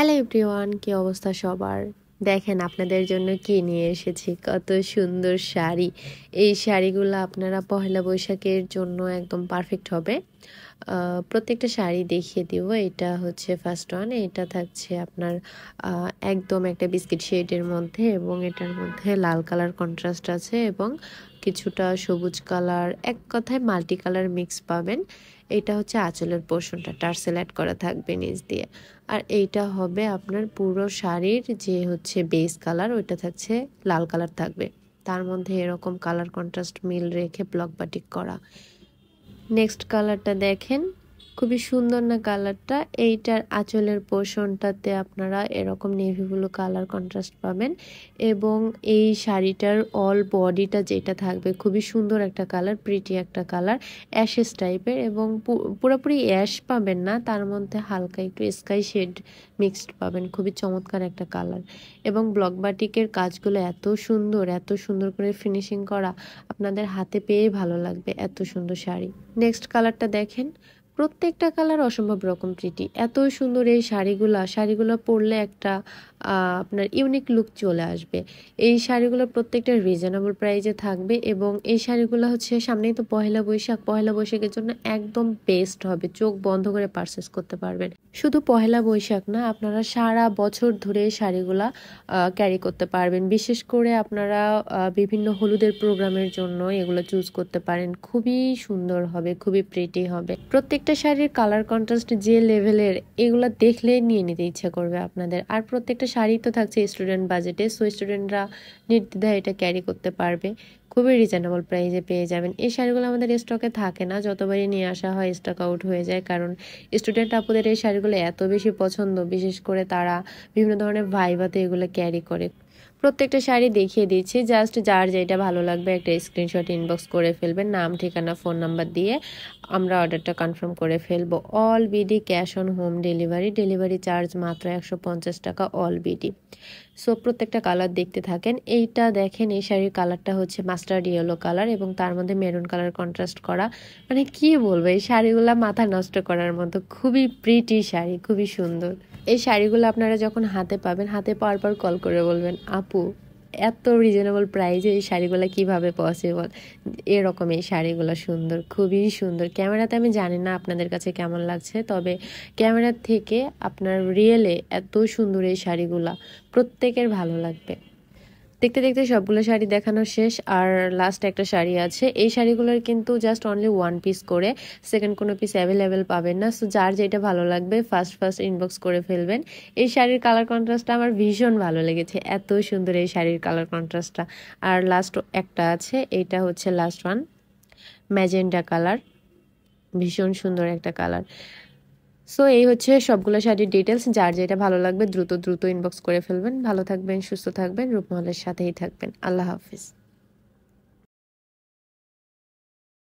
Hello everyone, কি অবস্থা সবার? দেখেন আপনাদের জন্য কি নিয়ে এসেছি, কত সুন্দর শাড়ি। এই শাড়িগুলো আপনারা পহেলা বৈশাখের জন্য একদম পারফেক্ট হবে। প্রত্যেকটা শাড়ি দেখিয়ে দিব। এটা হচ্ছে ফার্স্ট ওয়ান, এটা থাকছে আপনার একদম একটা বিস্কিট শেডের মধ্যে এবং এটার মধ্যে লাল কালার কন্ট্রাস্ট আছে এবং কিছুটা সবুজ কালার, এক কথায় মাল্টি কালার মিক্স পাবেন। এটা হচ্ছে আঁচলের পোর্শনটা, টার্সেল অ্যাড করা থাকবে নিচ দিয়ে। আর এইটা হবে আপনার পুরো শাড়ির যে হচ্ছে বেস কালার, ওইটা থাকছে লাল কালার থাকবে, তার মধ্যে এরকম কালার কন্ট্রাস্ট মিল রেখে ব্লক বাটিক করা। নেক্সট কালারটা দেখেন, খুবই সুন্দর না কালারটা? এইটার আঁচলের পোর্শনটাতে আপনারা এরকম নেভি ব্লু কালার কন্ট্রাস্ট পাবেন এবং এই শাড়িটার অল বডিটা যেটা থাকবে খুবই সুন্দর একটা কালার, প্রিটি একটা কালার, অ্যাশেস টাইপের এবং পুরোপুরি অ্যাশ পাবেন না, তার মধ্যে হালকা একটু স্কাই শেড মিক্সড পাবেন। খুবই চমৎকার একটা কালার এবং ব্লক বাটিকের কাজগুলো এত সুন্দর, এত সুন্দর করে ফিনিশিং করা, আপনাদের হাতে পেয়ে ভালো লাগবে। এত সুন্দর শাড়ি। নেক্সট কালারটা দেখেন, প্রত্যেকটা কালার অসম্ভব রকম প্রিটি, এত সুন্দর এই শাড়িগুলো পরলে একটা আপনার ইউনিক লুক চলে আসবে। এই শাড়িগুলো প্রত্যেকটা রিজনেবল প্রাইসে থাকবে এবং এই শাড়িগুলো হচ্ছে সামনেই তো পহেলা বৈশাখের জন্য একদম বেস্ট হবে, চোখ বন্ধ করে পারচেস করতে পারবেন। শুধু পহেলা বৈশাখ না, আপনারা সারা বছর ধরে এই শাড়িগুলা ক্যারি করতে পারবেন। বিশেষ করে আপনারা বিভিন্ন হলুদের প্রোগ্রামের জন্য এগুলো চুজ করতে পারেন, খুবই সুন্দর হবে, খুবই প্রিটি হবে। প্রত্যেকটা শাড়ির কালার কন্ট্রাস্ট যে লেভেলের, এগুলো দেখলে নিয়ে নিতে ইচ্ছা করবে আপনাদের। আর প্রত্যেকটা শাড়ি তো থাকছে স্টুডেন্ট বাজেটে, সো স্টুডেন্টরা নির্দ্বিধায় এটা ক্যারি করতে পারবে, খুবই রিজনেবল প্রাইসে পেয়ে যাবেন। এই শাড়িগুলো আমাদের স্টকে থাকে না, যতবারই নিয়ে আসা হয় স্টক আউট হয়ে যায়, কারণ স্টুডেন্ট আপুদের এই শাড়িগুলো এত বেশি পছন্দ, বিশেষ করে তারা বিভিন্ন ধরনের ভাইভাতে এগুলো ক্যারি করে। প্রত্যেকটা শাড়ি দেখিয়ে দিচ্ছি, জাস্ট যার যেটা ভালো লাগবে একটা স্ক্রিনশট ইনবক্স করে ফেলবেন, নাম ঠিকানা ফোন নাম্বার দিয়ে আমরা অর্ডারটা কনফার্ম করে ফেলবো। All BD cash on home delivery, delivery charge মাত্র 150 টাকা অল বিডি। সো প্রত্যেকটা কালার দেখতে থাকেন। এইটা দেখেন, এই শাড়ির কালারটা হচ্ছে মাস্টার্ড ইয়েলো কালার এবং তার মধ্যে মেরুন কালার কন্ট্রাস্ট করা। মানে কি বলবো, এই শাড়িগুলো মাথা নষ্ট করার মতো, খুবই প্রিটি শাড়ি, খুবই সুন্দর। এই শাড়িগুলো আপনারা যখন হাতে পাবেন, হাতে পাওয়ার পর কল করে বলবেন, আপু এত রিজনেবল প্রাইসে এই শাড়িগুলো কিভাবে পসিবল? এরকম এই শাড়িগুলো সুন্দর, খুবই সুন্দর। ক্যামেরাতে আমি জানি না আপনাদের কাছে কেমন লাগছে, তবে ক্যামেরার থেকে আপনার রিয়েলে এত সুন্দর এই শাড়িগুলা, প্রত্যেকের ভালো লাগবে। দেখতে দেখতে সবগুলো শাড়ি দেখানো শেষ, আর লাস্ট একটা শাড়ি আছে। এই শাড়িগুলোর কিন্তু জাস্ট অনলি ওয়ান পিস করে, সেকেন্ড কোনো পিস অ্যাভেলেবেল পাবেন না। সো যার যেটা ভালো লাগবে ফার্স্ট ইনবক্স করে ফেলবেন। এই শাড়ির কালার কন্ট্রাস্টটা আমার ভীষণ ভালো লেগেছে, এত সুন্দর এই শাড়ির কালার কন্ট্রাস্টটা। আর লাস্ট একটা আছে, এইটা হচ্ছে লাস্ট ওয়ান, ম্যাজেন্ডা কালার, ভীষণ সুন্দর একটা কালার। সো এই হচ্ছে সবগুলো শাড়ির ডিটেলস, যার যেটা ভালো লাগবে দ্রুত ইনবক্স করে ফেলবেন। ভালো থাকবেন, সুস্থ থাকবেন, রূপমহলের সাথেই থাকবেন। আল্লাহ হাফিজ।